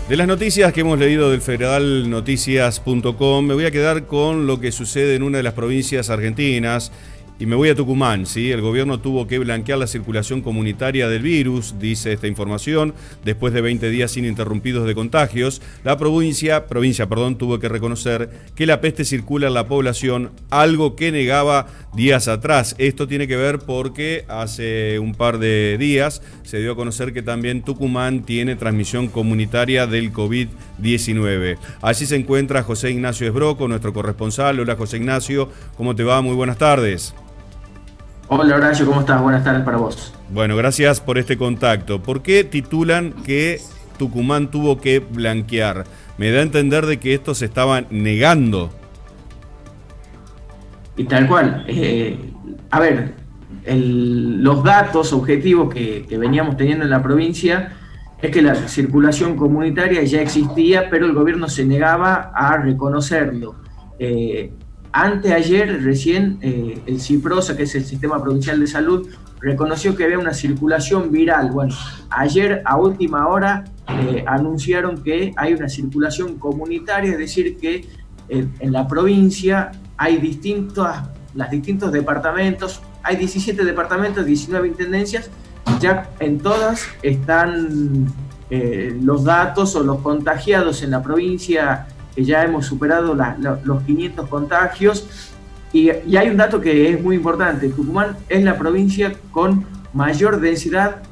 De las noticias que hemos leído del federalnoticias.com, me voy a quedar con lo que sucede en una de las provincias argentinas y me voy a Tucumán, ¿sí? El gobierno tuvo que blanquear la circulación comunitaria del virus, dice esta información, después de 20 días ininterrumpidos de contagios. La provincia, tuvo que reconocer que la peste circula en la población, algo que negaba días atrás. Esto tiene que ver porque hace un par de días se dio a conocer que también Tucumán tiene transmisión comunitaria del COVID-19. Allí se encuentra José Ignacio Esbroco, nuestro corresponsal. Hola José Ignacio, ¿cómo te va? Muy buenas tardes. Hola Horacio, ¿cómo estás? Buenas tardes para vos. Bueno, gracias por este contacto. ¿Por qué titulan que Tucumán tuvo que blanquear? Me da a entender de que esto se estaban negando. Y tal cual. Los datos objetivos que veníamos teniendo en la provincia es que la circulación comunitaria ya existía, pero el gobierno se negaba a reconocerlo. Anteayer recién el CIPROSA, que es el Sistema Provincial de Salud, reconoció que había una circulación viral. Bueno, ayer a última hora anunciaron que hay una circulación comunitaria, es decir que en la provincia hay distintos departamentos, hay 17 departamentos, 19 intendencias, ya en todas están los datos o los contagiados en la provincia, que ya hemos superado los 500 contagios, y hay un dato que es muy importante. Tucumán es la provincia con mayor densidad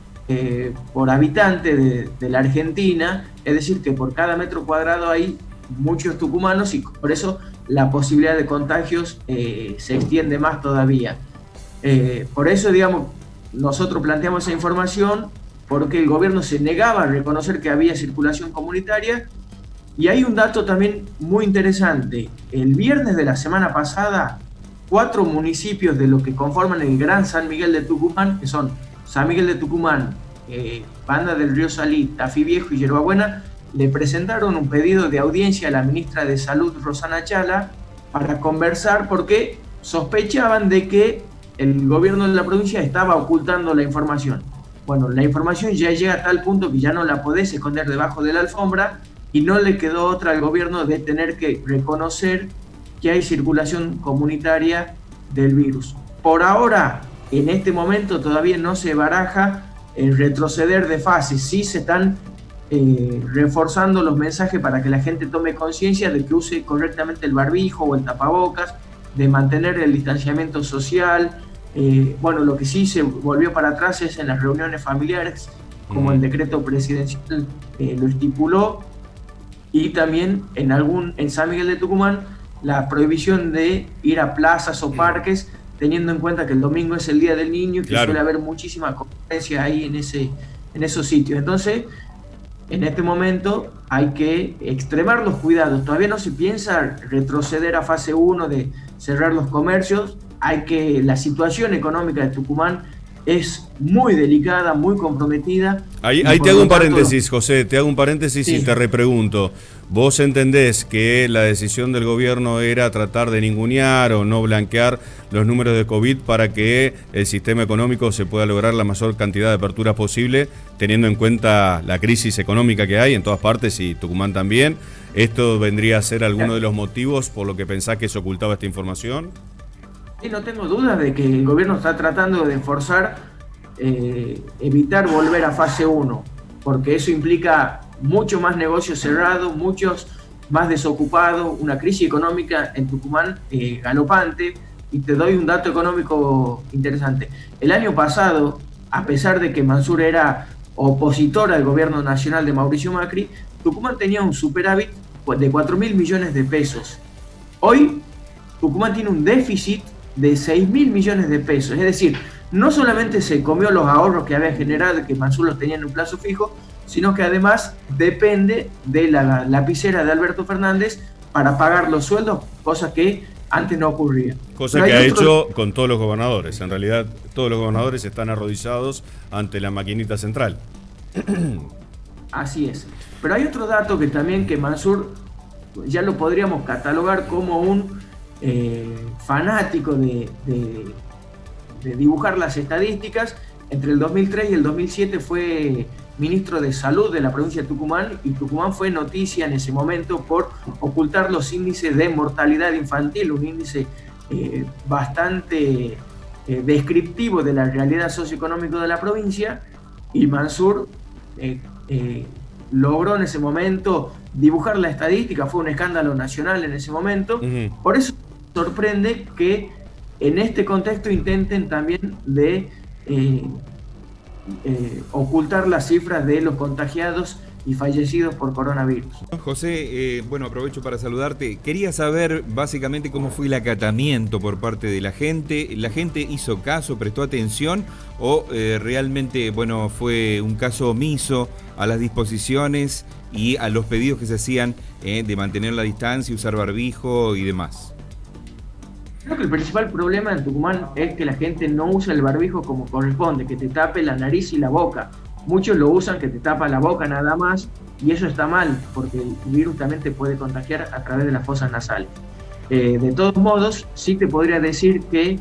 por habitante de la Argentina, es decir, que por cada metro cuadrado hay muchos tucumanos y por eso la posibilidad de contagios se extiende más todavía. Por eso, digamos, nosotros planteamos esa información porque el gobierno se negaba a reconocer que había circulación comunitaria. Y hay un dato también muy interesante. El viernes de la semana pasada, 4 municipios de los que conforman el Gran San Miguel de Tucumán, que son San Miguel de Tucumán, Banda del Río Salí, Tafí Viejo y Yerbabuena, le presentaron un pedido de audiencia a la ministra de Salud, Rosana Chala, para conversar porque sospechaban de que el gobierno de la provincia estaba ocultando la información. Bueno, la información ya llega a tal punto que ya no la podés esconder debajo de la alfombra, y no le quedó otra al gobierno de tener que reconocer que hay circulación comunitaria del virus. Por ahora, en este momento, todavía no se baraja el retroceder de fases. Sí se están reforzando los mensajes para que la gente tome conciencia de que use correctamente el barbijo o el tapabocas, de mantener el distanciamiento social. Bueno, lo que sí se volvió para atrás es en las reuniones familiares, como el decreto presidencial lo estipuló. Y también en San Miguel de Tucumán, la prohibición de ir a plazas o parques, teniendo en cuenta que el domingo es el Día del Niño y que suele haber muchísima concurrencia ahí en esos sitios. Entonces, en este momento hay que extremar los cuidados. Todavía no se piensa retroceder a fase 1 de cerrar los comercios. La situación económica de Tucumán es muy delicada, muy comprometida. Ahí te hago un paréntesis, José, sí. Y te repregunto. ¿Vos entendés que la decisión del gobierno era tratar de ningunear o no blanquear los números de COVID para que el sistema económico se pueda lograr la mayor cantidad de aperturas posible, teniendo en cuenta la crisis económica que hay en todas partes y Tucumán también? ¿Esto vendría a ser alguno de los motivos por lo que pensás que se ocultaba esta información? Sí, no tengo dudas de que el gobierno está tratando de forzar, evitar volver a fase 1, porque eso implica mucho más negocio cerrado, muchos más desocupados, una crisis económica en Tucumán galopante. Y te doy un dato económico interesante. El año pasado, a pesar de que Mansur era opositor al gobierno nacional de Mauricio Macri, Tucumán tenía un superávit de 4.000 millones de pesos. Hoy, Tucumán tiene un déficit de 6.000 millones de pesos. Es decir, no solamente se comió los ahorros que había generado y que Mansur los tenía en un plazo fijo, sino que además depende de la lapicera de Alberto Fernández para pagar los sueldos, cosa que antes no ocurría. Cosa que ha hecho con todos los gobernadores. En realidad, todos los gobernadores están arrodillados ante la maquinita central. Así es. Pero hay otro dato que también que Mansur ya lo podríamos catalogar como un fanático de dibujar las estadísticas. Entre el 2003 y el 2007 fue ministro de Salud de la provincia de Tucumán, y Tucumán fue noticia en ese momento por ocultar los índices de mortalidad infantil, un índice bastante descriptivo de la realidad socioeconómica de la provincia, y Mansur logró en ese momento dibujar la estadística, fue un escándalo nacional en ese momento. Por eso sorprende que en este contexto intenten también de ocultar las cifras de los contagiados y fallecidos por coronavirus. José, bueno, aprovecho para saludarte. Quería saber básicamente cómo fue el acatamiento por parte de la gente. ¿La gente hizo caso, prestó atención o realmente, bueno, fue un caso omiso a las disposiciones y a los pedidos que se hacían de mantener la distancia, usar barbijo y demás? Creo que el principal problema en Tucumán es que la gente no usa el barbijo como corresponde, que te tape la nariz y la boca. Muchos lo usan que te tapa la boca nada más, y eso está mal, porque el virus también te puede contagiar a través de las fosas nasales. De todos modos, sí te podría decir que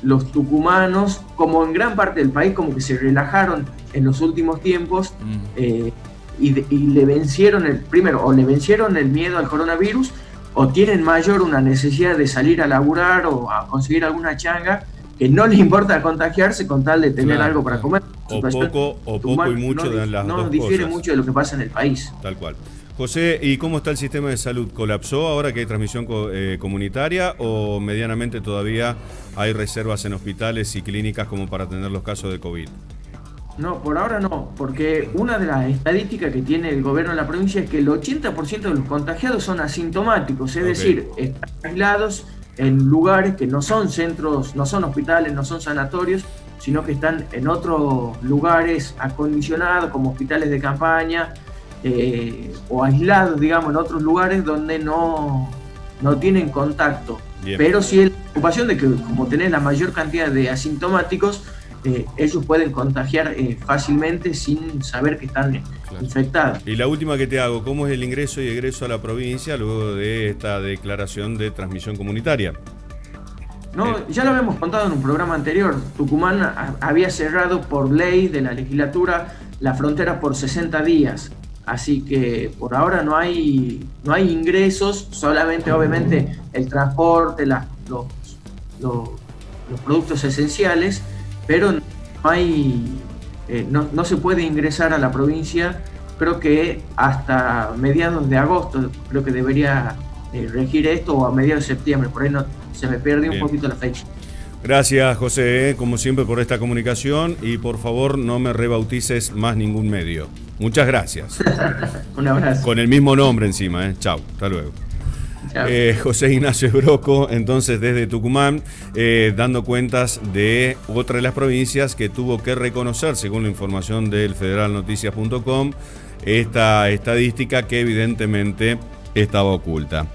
los tucumanos, como en gran parte del país, como que se relajaron en los últimos tiempos y le vencieron le vencieron el miedo al coronavirus, o tienen mayor una necesidad de salir a laburar o a conseguir alguna changa, que no les importa contagiarse con tal de tener algo para comer. O poco y mucho de las dos cosas. No difiere mucho de lo que pasa en el país. Tal cual. José, ¿y cómo está el sistema de salud? ¿Colapsó ahora que hay transmisión comunitaria o medianamente todavía hay reservas en hospitales y clínicas como para atender los casos de COVID? No, por ahora no, porque una de las estadísticas que tiene el gobierno de la provincia es que el 80% de los contagiados son asintomáticos, es decir, están aislados en lugares que no son centros, no son hospitales, no son sanatorios, sino que están en otros lugares acondicionados como hospitales de campaña o aislados, digamos, en otros lugares donde no tienen contacto. Bien. Pero sí es la preocupación de que como tenés la mayor cantidad de asintomáticos, ellos pueden contagiar fácilmente sin saber que están infectados. Y la última que te hago, ¿cómo es el ingreso y egreso a la provincia luego de esta declaración de transmisión comunitaria? No, ya lo habíamos contado en un programa anterior. Tucumán había cerrado por ley de la legislatura la frontera por 60 días. Así que por ahora no hay ingresos, solamente obviamente el transporte, los productos esenciales, pero no se puede ingresar a la provincia. Creo que hasta mediados de agosto creo que debería regir esto, o a mediados de septiembre, por ahí se me perdió un poquito la fecha. Gracias, José, como siempre, por esta comunicación, y por favor no me rebautices más ningún medio. Muchas gracias. Un abrazo. Con el mismo nombre encima, Chau, hasta luego. José Ignacio Broco, entonces desde Tucumán, dando cuentas de otra de las provincias que tuvo que reconocer, según la información del federalnoticias.com, esta estadística que evidentemente estaba oculta.